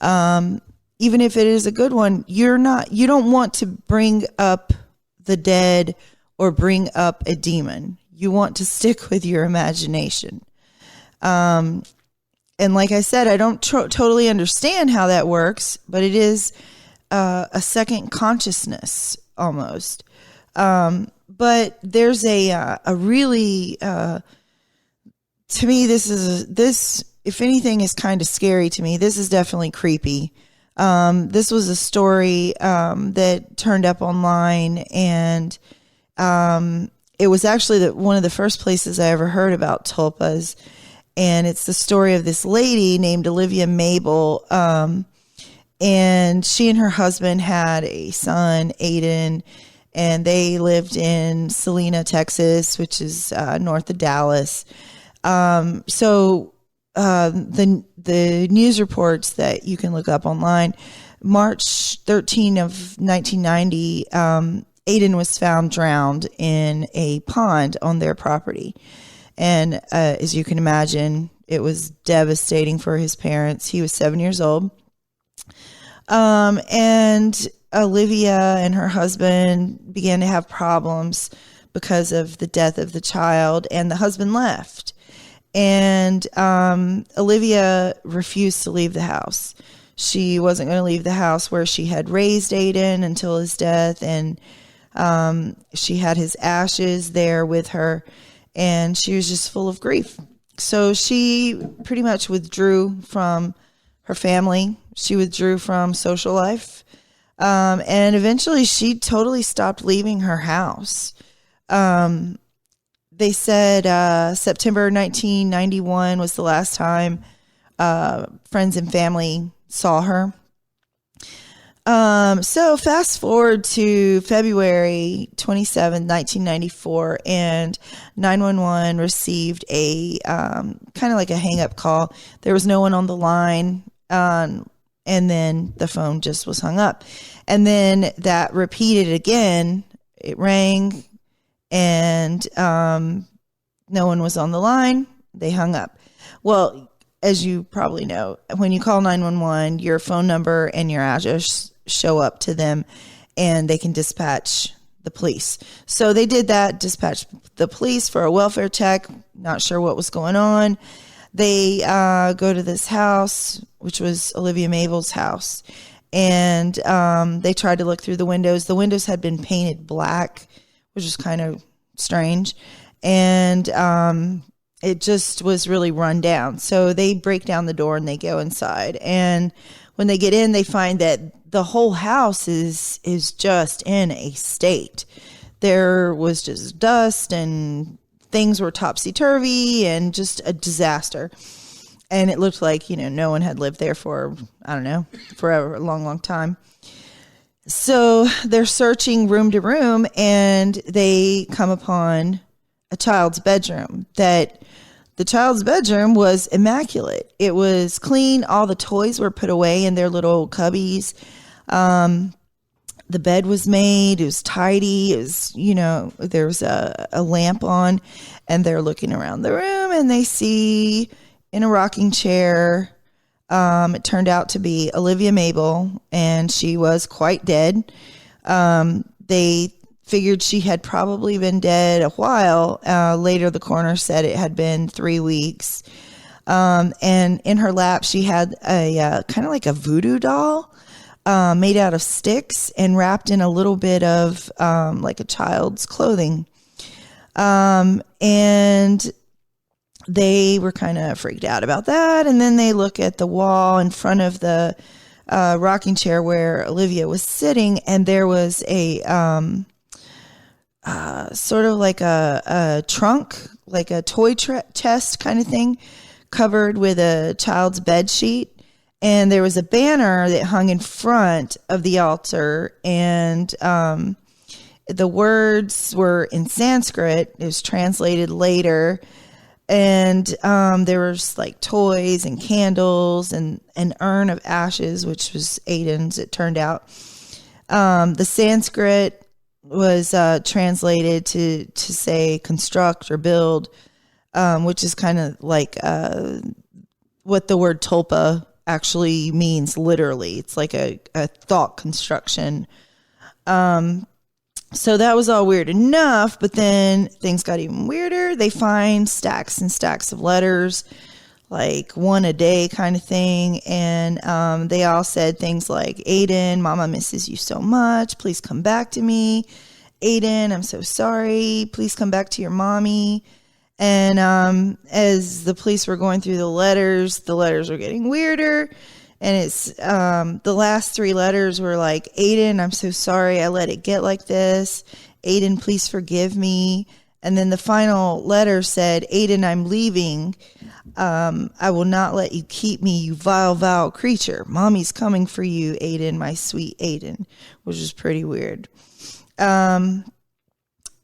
even if it is a good one, you don't want to bring up the dead or bring up a demon. You want to stick with your imagination. And like I said, I don't totally understand how that works, but it is a second consciousness almost. But there's a really, to me, this, if anything is kind of scary to me, this is definitely creepy. This was a story that turned up online, and it was actually one of the first places I ever heard about tulpas. And it's the story of this lady named Olivia Mabel. And she and her husband had a son, Aiden, and they lived in Salina, Texas, which is north of Dallas. So the news reports that you can look up online, March 13 of 1990, Aiden was found drowned in a pond on their property. And as you can imagine, it was devastating for his parents. He was 7 years old. And Olivia and her husband began to have problems because of the death of the child, and the husband left. And Olivia refused to leave the house. She wasn't going to leave the house where she had raised Aiden until his death, and she had his ashes there with her, and she was just full of grief. So she pretty much withdrew from her family. She withdrew from social life. And eventually she totally stopped leaving her house. They said September 1991 was the last time friends and family saw her. So fast forward to February 27, 1994, and 911 received a kind of like a hang-up call. There was no one on the line, and then the phone just was hung up. And then that repeated again. It rang, and no one was on the line. They hung up. Well, as you probably know, when you call 911, your phone number and your address show up to them, and they can dispatch the police. So they did that, dispatched the police for a welfare check. Not sure what was going on. They go to this house, which was Olivia Mabel's house, and they tried to look through the windows. The windows had been painted black, which was kind of strange, and it just was really run down. So they break down the door and they go inside, and when they get in, they find that the whole house is just in a state. There was just dust and things were topsy-turvy and just a disaster. And it looked like, no one had lived there for, I don't know, forever, a long, long time. So they're searching room to room, and they come upon a child's bedroom. The child's bedroom was immaculate. It was clean. All the toys were put away in their little cubbies. The bed was made. It was tidy. It was, there was a lamp on, and they're looking around the room, and they see in a rocking chair, it turned out to be Olivia Mabel, and she was quite dead. They figured she had probably been dead a while. Later, the coroner said it had been 3 weeks. And in her lap, she had a kind of like a voodoo doll made out of sticks and wrapped in a little bit of like a child's clothing. And they were kind of freaked out about that. And then they look at the wall in front of the rocking chair where Olivia was sitting, and there was a sort of like a trunk, like a toy chest kind of thing, covered with a child's bed sheet. And there was a banner that hung in front of the altar, and the words were in Sanskrit. It was translated later. And there was like toys and candles and an urn of ashes, which was Aiden's, it turned out. The Sanskrit was translated to say construct or build, which is kind of like what the word tulpa actually means literally. It's like a thought construction. So that was all weird enough, but then things got even weirder. They find stacks and stacks of letters, like one a day kind of thing. And they all said things like, Aiden, Mama misses you so much. Please come back to me. Aiden, I'm so sorry. Please come back to your mommy. And as the police were going through the letters were getting weirder. And it's the last 3 letters were like, Aiden, I'm so sorry I let it get like this. Aiden, please forgive me. And then the final letter said, Aiden, I'm leaving. I will not let you keep me, you vile, vile creature. Mommy's coming for you, Aiden, my sweet Aiden, which is pretty weird. So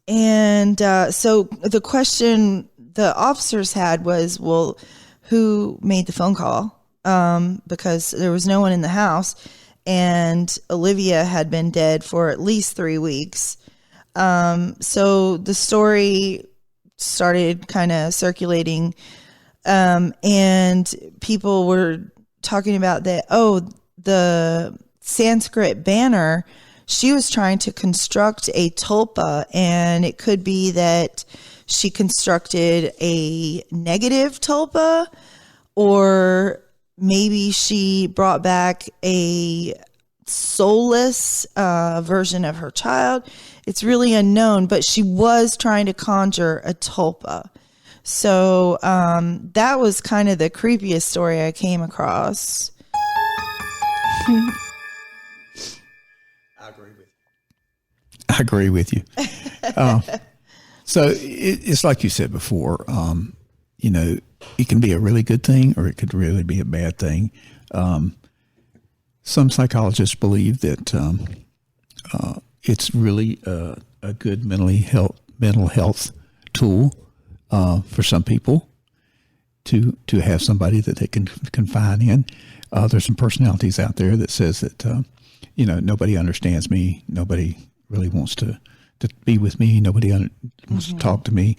the question the officers had was, well, who made the phone call? Because there was no one in the house, and Olivia had been dead for at least 3 weeks. So the story started kind of circulating, and people were talking about that. Oh, the Sanskrit banner, she was trying to construct a tulpa, and it could be that she constructed a negative tulpa, or maybe she brought back a soulless version of her child. It's really unknown, but she was trying to conjure a tulpa. So that was kind of the creepiest story I came across. I agree with you. So it's like you said before, you know, it can be a really good thing or it could really be a bad thing. Some psychologists believe that it's really a good mental health tool for some people to have somebody that they can confide in. There's some personalities out there that says that, you know, nobody understands me. Nobody really wants to be with me. Nobody wants to talk to me.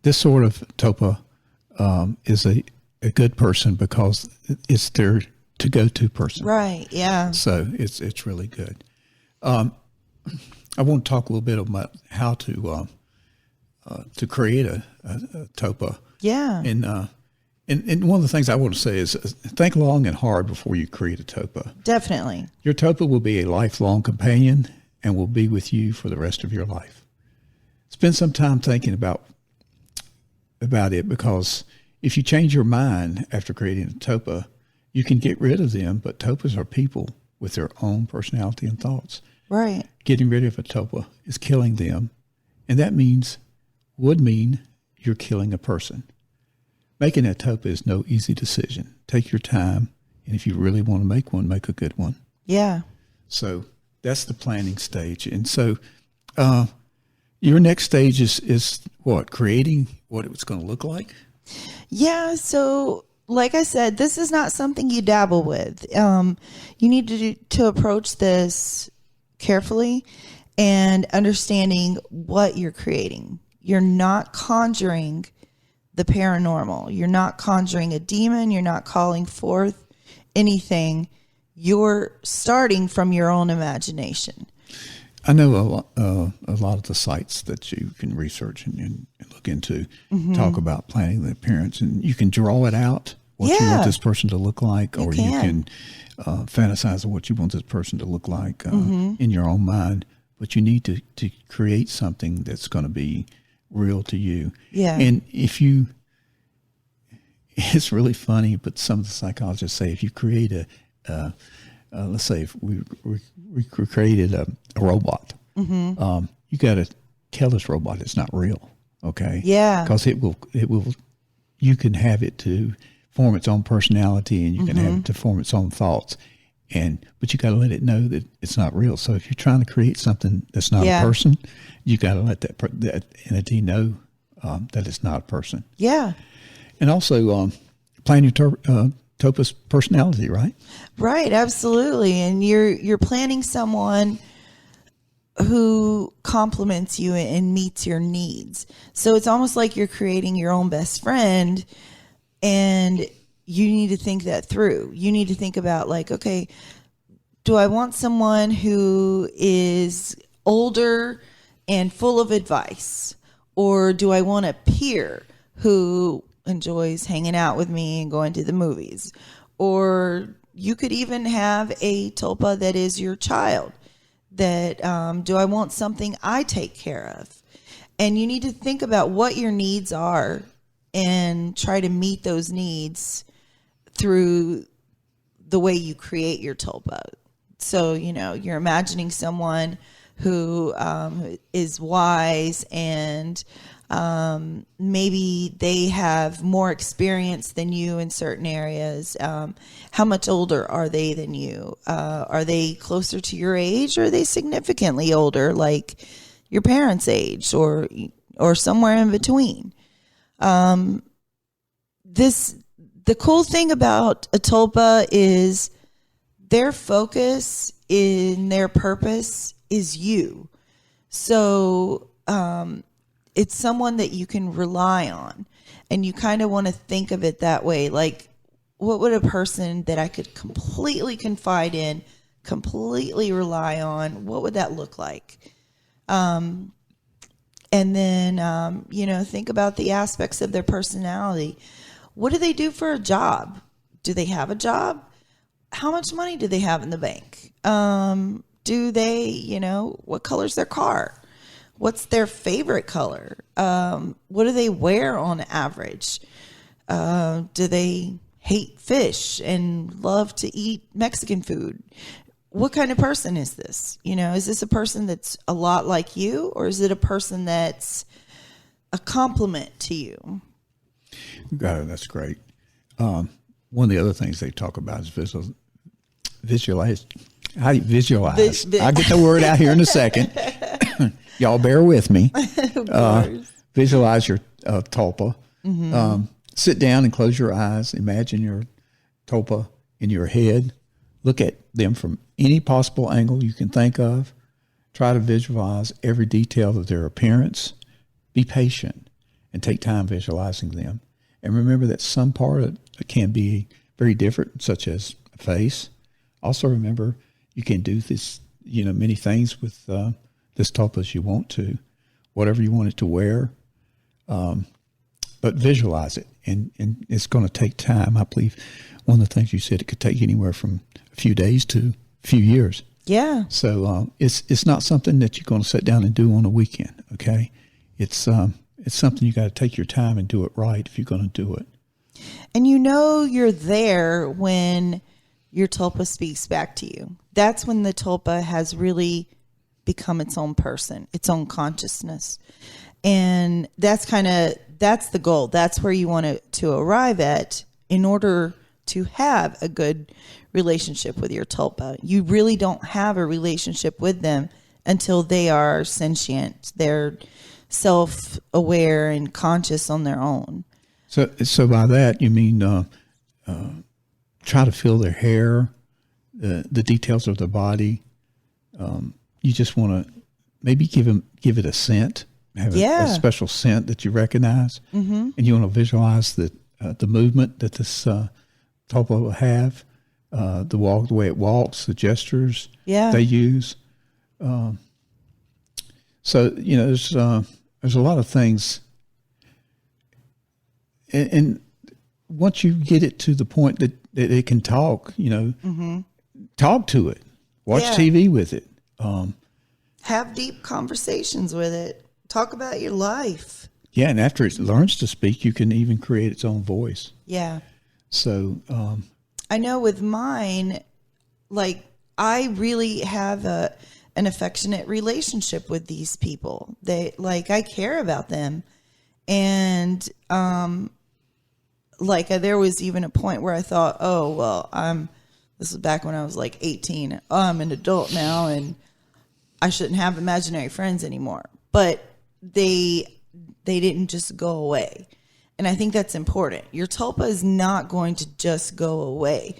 This sort of Tulpa is a good person because it's their to-go-to person. Right, yeah. So it's really good. I want to talk a little bit about how to create a Tulpa. Yeah. And one of the things I want to say is think long and hard before you create a Tulpa. Definitely. Your Tulpa will be a lifelong companion and will be with you for the rest of your life. Spend some time thinking about it, because if you change your mind after creating a Tulpa, you can get rid of them, but Tulpas are people with their own personality and thoughts. Right. Getting rid of a Tulpa is killing them, and that would mean you're killing a person. Making a Tulpa is no easy decision. Take your time, and if you really want to make one, make a good one. Yeah. So that's the planning stage. And so your next stage is what? Creating what it's going to look like? Yeah. So like I said, this is not something you dabble with. You need to approach this carefully and understanding what you're creating. You're not conjuring the paranormal. You're not conjuring a demon. You're not calling forth anything. You're starting from your own imagination. I know a lot of the sites that you can research and look into talk about planning the appearance, and you can draw it out, what you want this person to look like, or you can fantasize of what you want this person to look like in your own mind. But you need to create something that's going to be real to you. Yeah. And it's really funny, but some of the psychologists say if you create let's say if we created a robot, you got to tell this robot it's not real, okay? Yeah. Because it will. You can have it to form its own personality, and you can have it to form its own thoughts, but you got to let it know that it's not real. So if you're trying to create something that's not a person, you got to let that entity know that it's not a person. Yeah. And also plan your Tulpa's personality, right? Right, absolutely. And you're planning someone who compliments you and meets your needs. So it's almost like you're creating your own best friend, and you need to think that through. You need to think about, like, okay, do I want someone who is older and full of advice? Or do I want a peer who enjoys hanging out with me and going to the movies? Or you could even have a Tulpa that is your child. That do I want something I take care of? And you need to think about what your needs are and try to meet those needs through the way you create your Tulpa. So, you're imagining someone who is wise and maybe they have more experience than you in certain areas. How much older are they than you? Are they closer to your age, or are they significantly older, like your parents' age, or somewhere in between? The cool thing about a Tulpa is their focus in their purpose is you. So it's someone that you can rely on, and you kind of want to think of it that way. Like, what would a person that I could completely confide in, completely rely on, what would that look like? And then, think about the aspects of their personality. What do they do for a job? Do they have a job? How much money do they have in the bank? Do they, what color's their car? What's their favorite color? What do they wear on average? Do they hate fish and love to eat Mexican food? what kind of person is this? You know, is this a person that's a lot like you, or is it a person that's a compliment to you? Oh, that's great. One of the other things they talk about is visualize. How do you visualize? I'll get the word out here in a second. Y'all bear with me. Visualize your tulpa. Sit down and close your eyes. Imagine your tulpa in your head. Look at them from any possible angle you can think of. Try to visualize every detail of their appearance. Be patient and take time visualizing them. And remember that some part can be very different, such as a face. Also remember, you can do this, many things with this tulpa as you want to, whatever you want it to wear. But visualize it, and it's going to take time. I believe one of the things you said, it could take anywhere from a few days to a few years. Yeah. So it's not something that you're going to sit down and do on a weekend. Okay, it's something you got to take your time and do it right if you're going to do it. And you're there when your tulpa speaks back to you. That's when the tulpa has really become its own person, its own consciousness. And that's the goal. That's where you want to arrive at in order to have a good relationship with your tulpa. You really don't have a relationship with them until they are sentient. They're self-aware and conscious on their own. So by that, you mean try to feel their hair, the details of their body. You just want to maybe give it a scent, have a special scent that you recognize, and you want to visualize the movement that this tulpa will have, the way it walks, the gestures they use. So there's a lot of things, and once you get it to the point that it can talk, talk to it, watch TV with it. Have deep conversations with it. Talk about your life. Yeah, and after it learns to speak, you can even create its own voice. Yeah. So I know with mine, like I really have an affectionate relationship with these people. I care about them, and there was even a point where I thought, oh well, this was back when I was like 18. Oh, I'm an adult now, and I shouldn't have imaginary friends anymore. But they didn't just go away. And I think that's important. Your tulpa is not going to just go away.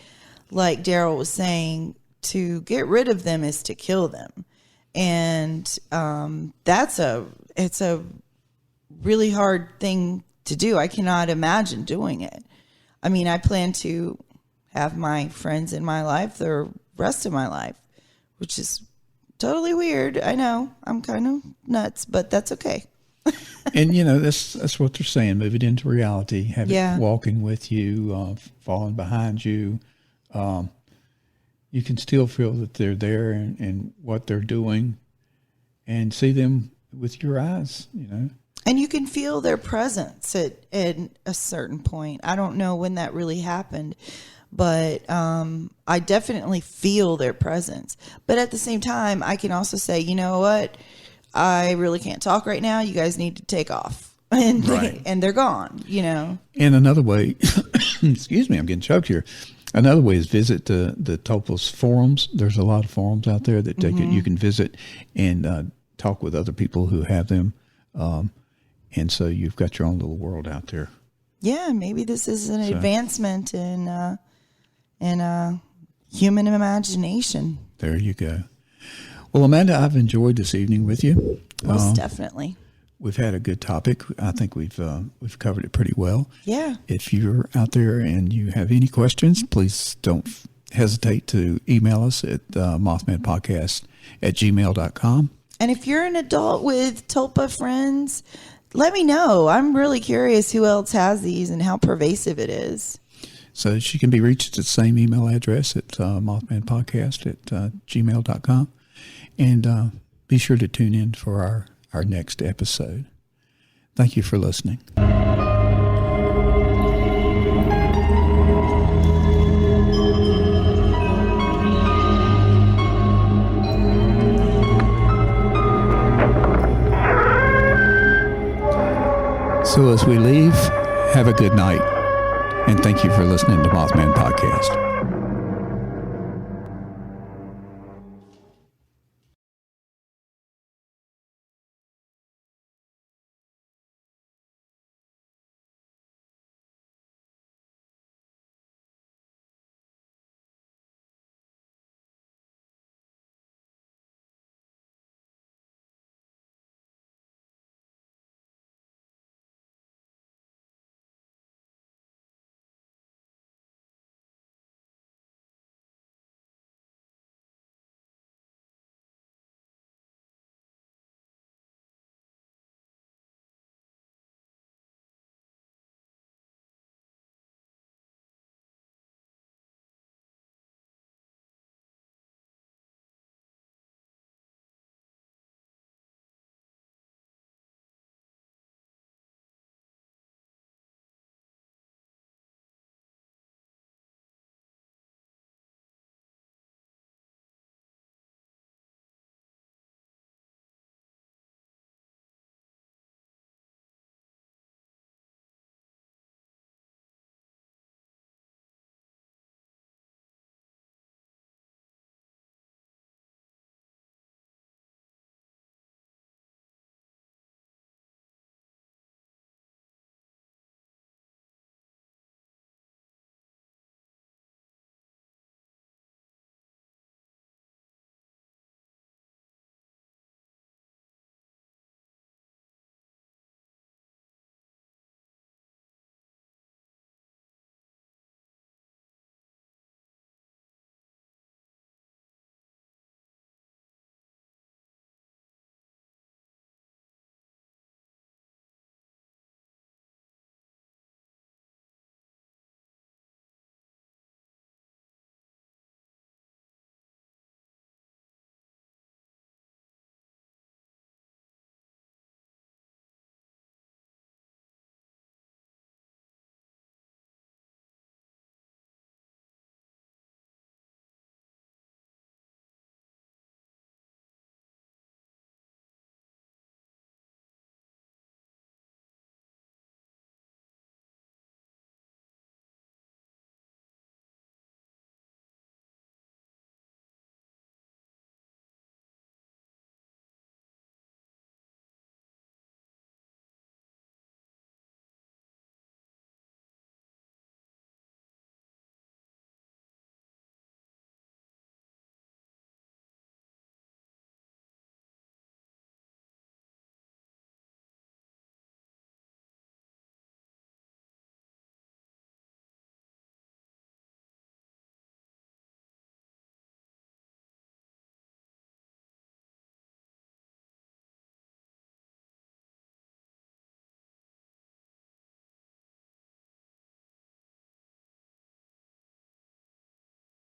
Like Daryl was saying, to get rid of them is to kill them. And it's a really hard thing to do. I cannot imagine doing it. I mean, I plan to have my friends in my life the rest of my life, which is totally weird. I know I'm kind of nuts, but that's okay. And that's what they're saying. Move it into reality. Have it walking with you, falling behind you. You can still feel that they're there and what they're doing, and see them with your eyes. And you can feel their presence at a certain point. I don't know when that really happened, but I definitely feel their presence. But at the same time, I can also say, you know what? I really can't talk right now. You guys need to take off. And, and they're gone, And another way, excuse me, I'm getting choked here. Another way is visit the tulpa's forums. There's a lot of forums out there that you can visit and talk with other people who have them. And so you've got your own little world out there. Yeah, maybe this is an advancement in human imagination. There you go. Well, Amanda, I've enjoyed this evening with you. Most definitely. We've had a good topic. I think we've covered it pretty well. Yeah. If you're out there and you have any questions, please don't hesitate to email us at MothmanPodcast@gmail.com. And if you're an adult with tulpa friends, let me know. I'm really curious who else has these and how pervasive it is. So she can be reached at the same email address at MothmanPodcast@gmail.com. And be sure to tune in for our next episode. Thank you for listening. So as we leave, have a good night. And thank you for listening to Mothman Podcast.